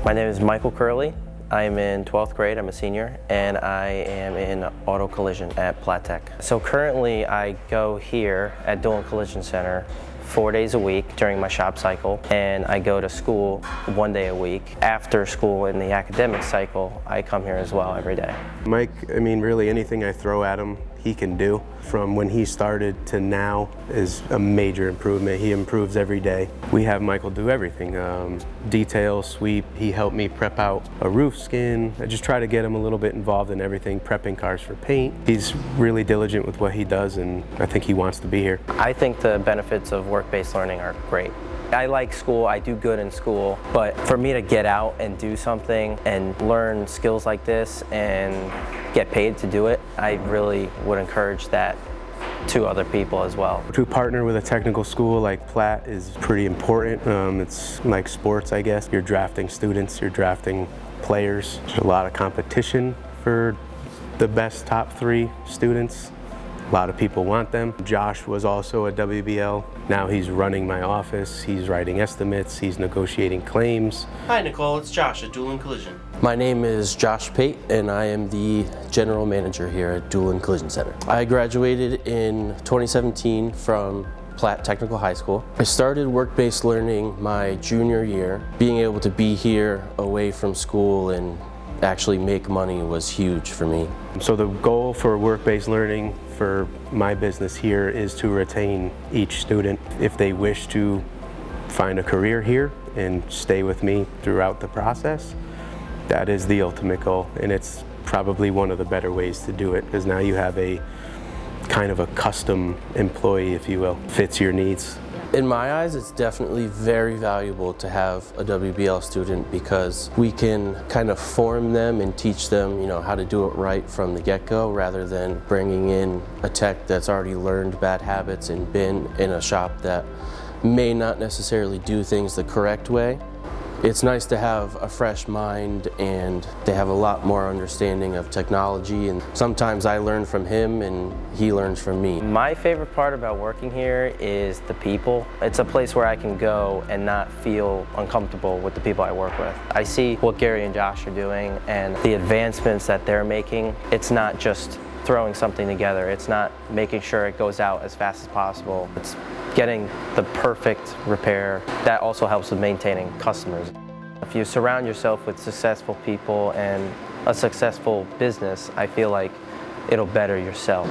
My name is Michael Curley. I'm in 12th grade, I'm a senior, and I am in auto collision at Platt Tech. So currently I go here at Dulin Collision Center 4 days a week during my shop cycle, and I go to school 1 day a week. After school in the academic cycle, I come here as well every day. Mike, I mean, really anything I throw at him, he can do. From when he started to now is a major improvement. He improves every day. We have Michael do everything. Detail, sweep, he helped me prep out a roof skin. I just try to get him a little bit involved in everything, prepping cars for paint. He's really diligent with what he does, and I think he wants to be here. I think the benefits of work-based learning are great. I like school, I do good in school, but for me to get out and do something and learn skills like this and get paid to do it, I really would encourage that to other people as well. To partner with a technical school like Platt is pretty important. It's like sports, I guess. You're drafting students, you're drafting players. There's a lot of competition for the best top 3 students. A lot of people want them. Josh was also a WBL. Now he's running my office. He's writing estimates. He's negotiating claims. Hi Nicole, it's Josh at Dulin Collision. My name is Josh Pate, and I am the general manager here at Dulin Collision Center. I graduated in 2017 from Platt Technical High School. I started work-based learning my junior year. Being able to be here away from school and actually make money was huge for me. So the goal for work-based learning for my business here is to retain each student. If they wish to find a career here and stay with me throughout the process, that is the ultimate goal, and it's probably one of the better ways to do it, because now you have a kind of a custom employee, if you will, fits your needs. In my eyes, it's definitely very valuable to have a WBL student, because we can kind of form them and teach them, how to do it right from the get-go, rather than bringing in a tech that's already learned bad habits and been in a shop that may not necessarily do things the correct way. It's nice to have a fresh mind, and they have a lot more understanding of technology, and sometimes I learn from him and he learns from me. My favorite part about working here is the people. It's a place where I can go and not feel uncomfortable with the people I work with. I see what Gary and Josh are doing and the advancements that they're making. It's not just throwing something together. It's not making sure it goes out as fast as possible. It's getting the perfect repair. That also helps with maintaining customers. If you surround yourself with successful people and a successful business, I feel like it'll better yourself.